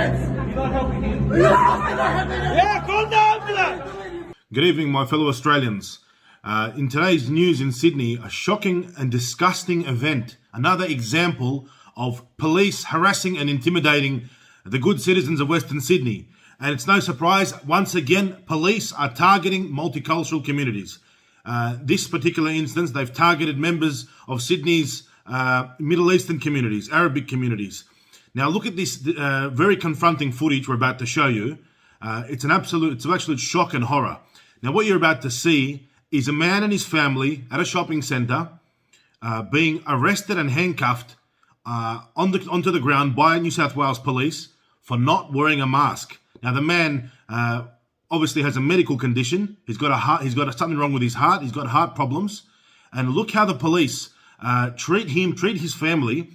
idiots! You're not helping him. You're not helping him. Yeah, calm down. Good evening, my fellow Australians. In today's news in Sydney, a shocking and disgusting event. Another example of police harassing and intimidating the good citizens of Western Sydney. And it's no surprise, once again, police are targeting multicultural communities. This particular instance, they've targeted members of Sydney's Middle Eastern communities, Arabic communities. Now look at this very confronting footage we're about to show you. It's an absolute shock and horror. Now what you're about to see is a man and his family at a shopping centre being arrested and handcuffed onto the ground by New South Wales police for not wearing a mask. Now the man obviously has a medical condition. He's got something wrong with his heart. He's got heart problems. And look how the police treat his family.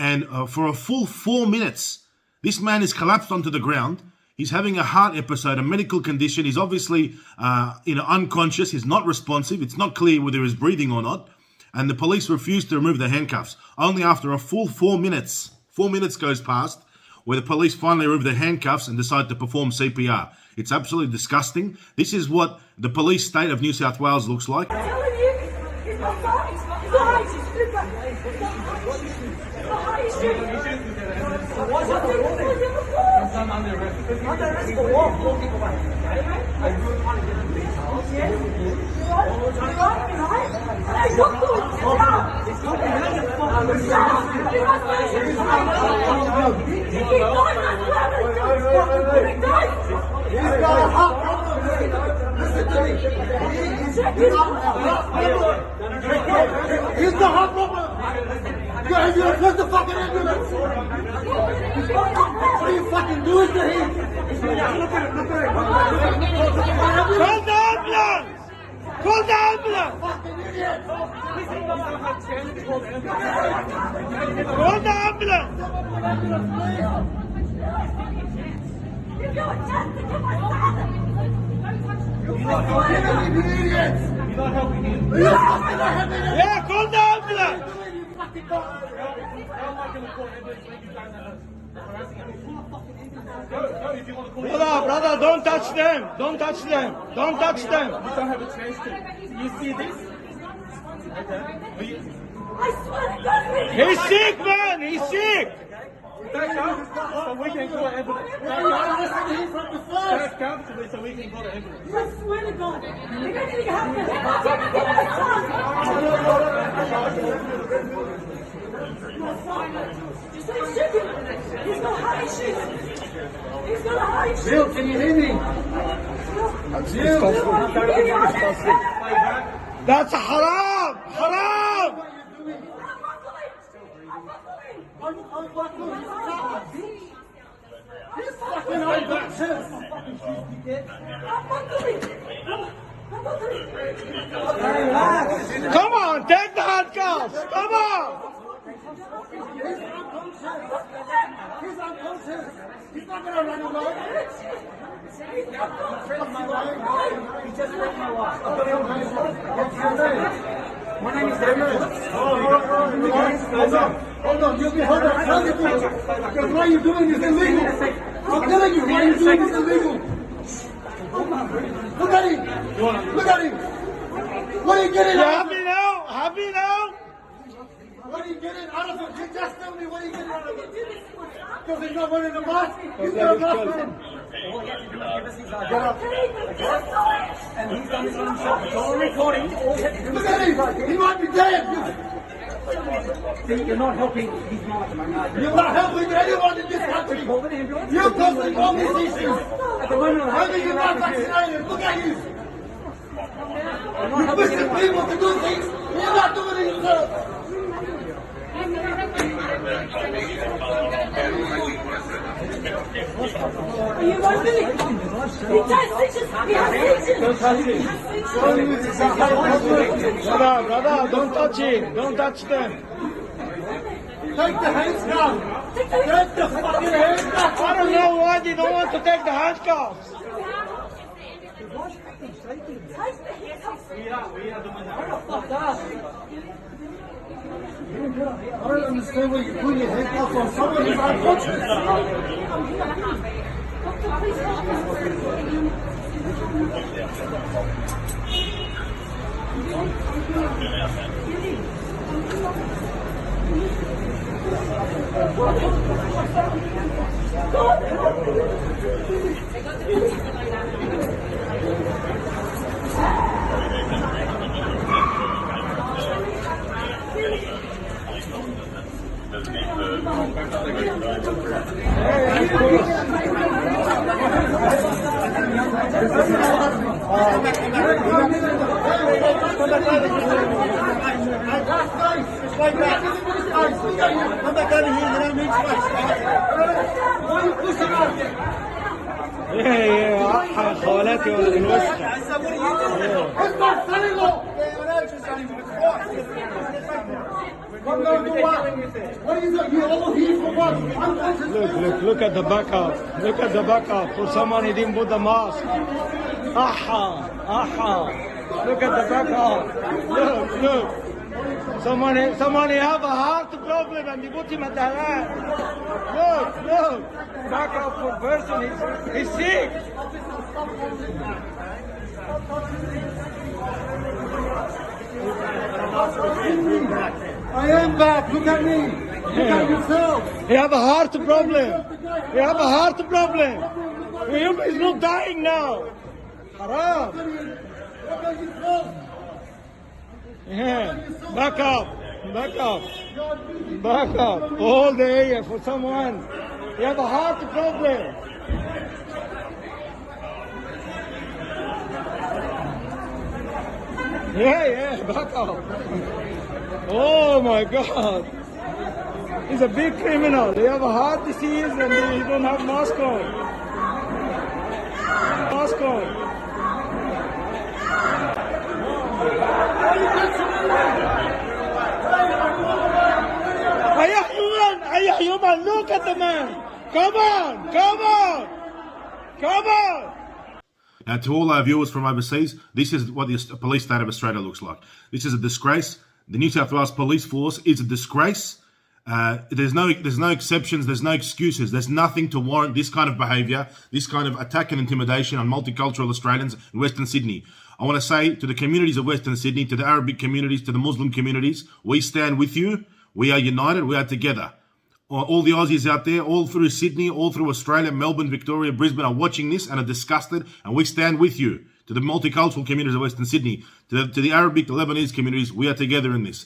And for a full 4 minutes, this man is collapsed onto the ground. He's having a heart episode, a medical condition. He's obviously unconscious. He's not responsive. It's not clear whether he's breathing or not. And the police refuse to remove the handcuffs. Only after a full 4 minutes, 4 minutes goes past, where the police finally remove the handcuffs and decide to perform CPR. It's absolutely disgusting. This is what the police state of New South Wales looks like. I'm telling you, he's not right. He's not right. He's stupid. He's not right. He's not right. He's stupid. What's up with He's under arrest. Under arrest for what? Walking away. Are you trying to get into details? Yes. You're right. He's not good. He's not He's got a heart problem. Listen to me. He's got a heart problem. You're close the fucking ambulance. What are you fucking doing to him? Look at him. Call the ambulance. Call the ambulance. Fucking idiot. Call the ambulance. You're going to kill my father! You're not idiots! You're not helping him. You're not helping him! Yeah, call the ambulance! Brother, don't touch them! Don't touch them! Don't touch them! You don't have a chance to. You see this? I swear to God, he's sick, man! He's sick! Back up so we can call ambulance. Back up so we can call the ambulance. I swear to God, if anything happens, I'm going to kill my son! He's got heart issues! He's got heart issues! Bill, can you hear me? That's haram! Haram! Come on, take the handcuffs! Come on! He's unconscious! He's not gonna run away! He just broke my wife. My name is David. Hold on, you'll be hold on. Because why you're doing this illegal. I'm telling you, why you're doing this illegal. Look at him. Look at him. What are you getting out of it? Happy now? What are you getting out of it? You just tell me what are you getting out of it. Because he's not wearing a mask. He's got a mask on. All he has to do is give us his identity. And he's done his own job. It's all recording. Look at him. He might be dead. See, you're not helping his mother, man. You're not helping anyone in this country. You're causing all these issues. At the moment, how are you not vaccinated? Look at you. You're pushing people to do things. You're not doing it yourself. Are you right with it? He has stitches! He has stitches! Brother, don't touch him. Don't touch them. Take the handcuffs. Take the fucking handcuffs. I don't know why they don't want to take the handcuffs. We are the ones. I don't understand why you put your handcuffs on someone who's unconscious. خالاتي ولا من وشك. Look at the backup. Look at the backup for someone who didn't put the mask. Look at the backup. Look. Someone have a heart problem and you put him at the hand. Look. Backup for person. He's sick. I am back. Look at me. Look at yourself. You have a heart problem. He's not dying now. Haram. Look at yourself. Yeah. Back up. All the area for someone. You have a heart problem. Yeah. Back up. Oh my God. He's a big criminal. They have a heart disease and they don't have mask on. Human, look at the man. Come on. Now, to all our viewers from overseas, this is what the police state of Australia looks like. This is a disgrace. The New South Wales Police Force is a disgrace. There's no exceptions. There's no excuses. There's nothing to warrant this kind of behaviour, this kind of attack and intimidation on multicultural Australians in Western Sydney. I want to say to the communities of Western Sydney, to the Arabic communities, to the Muslim communities, we stand with you. We are united. We are together. All the Aussies out there, all through Sydney, all through Australia, Melbourne, Victoria, Brisbane are watching this and are disgusted, and we stand with you. To the multicultural communities of Western Sydney, to the Arabic, the Lebanese communities, we are together in this.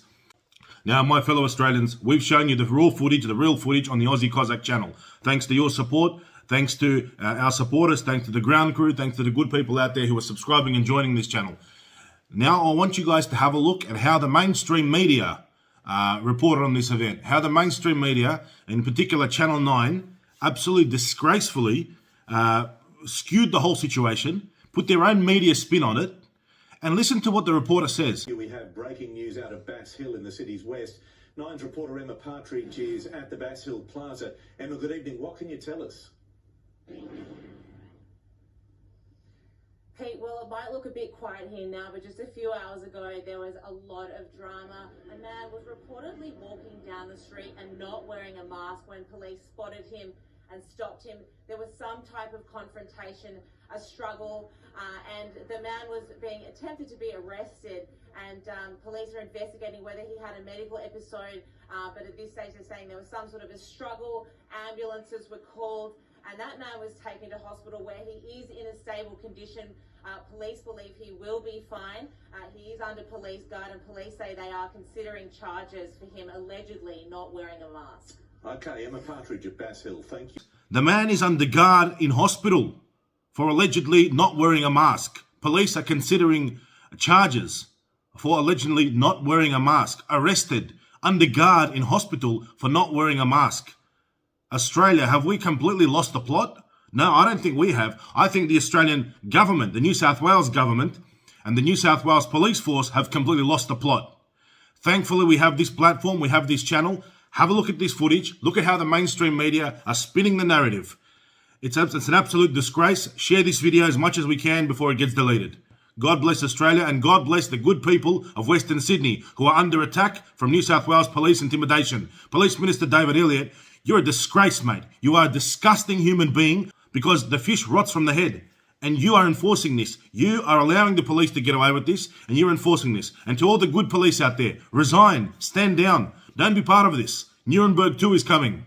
Now, my fellow Australians, we've shown you the raw footage, the real footage on the Aussie Cossack channel. Thanks to your support, thanks to our supporters, thanks to the ground crew, thanks to the good people out there who are subscribing and joining this channel. Now, I want you guys to have a look at how the mainstream media reported on this event. How the mainstream media, in particular Channel 9, absolutely disgracefully skewed the whole situation, put their own media spin on it, and listen to what the reporter says. We have breaking news out of Bass Hill in the city's west. Nine's reporter Emma Partridge is at the Bass Hill Plaza. Emma, good evening. What can you tell us? Pete, well, it might look a bit quiet here now, but just a few hours ago there was a lot of drama. A man was reportedly walking down the street and not wearing a mask when police spotted him and stopped him. There was some type of confrontation, a struggle, and the man was being attempted to be arrested, and police are investigating whether he had a medical episode, but at this stage they're saying there was some sort of a struggle. Ambulances were called, and that man was taken to hospital where he is in a stable condition. Police believe he will be fine. He is under police guard, and police say they are considering charges for him allegedly not wearing a mask. Okay, Emma Partridge at Bass Hill, thank you. The man is under guard in hospital for allegedly not wearing a mask. Police are considering charges for allegedly not wearing a mask. Arrested, under guard in hospital for not wearing a mask. Australia, have we completely lost the plot? No, I don't think we have. I think the Australian government, the New South Wales government, and the New South Wales Police Force have completely lost the plot. Thankfully, we have this platform, we have this channel. Have a look at this footage. Look at how the mainstream media are spinning the narrative. It's an absolute disgrace. Share this video as much as we can before it gets deleted. God bless Australia, and God bless the good people of Western Sydney who are under attack from New South Wales police intimidation. Police Minister David Elliott, you're a disgrace, mate. You are a disgusting human being because the fish rots from the head. And you are enforcing this. You are allowing the police to get away with this, and you're enforcing this. And to all the good police out there, resign, stand down. Don't be part of this. Nuremberg 2 is coming.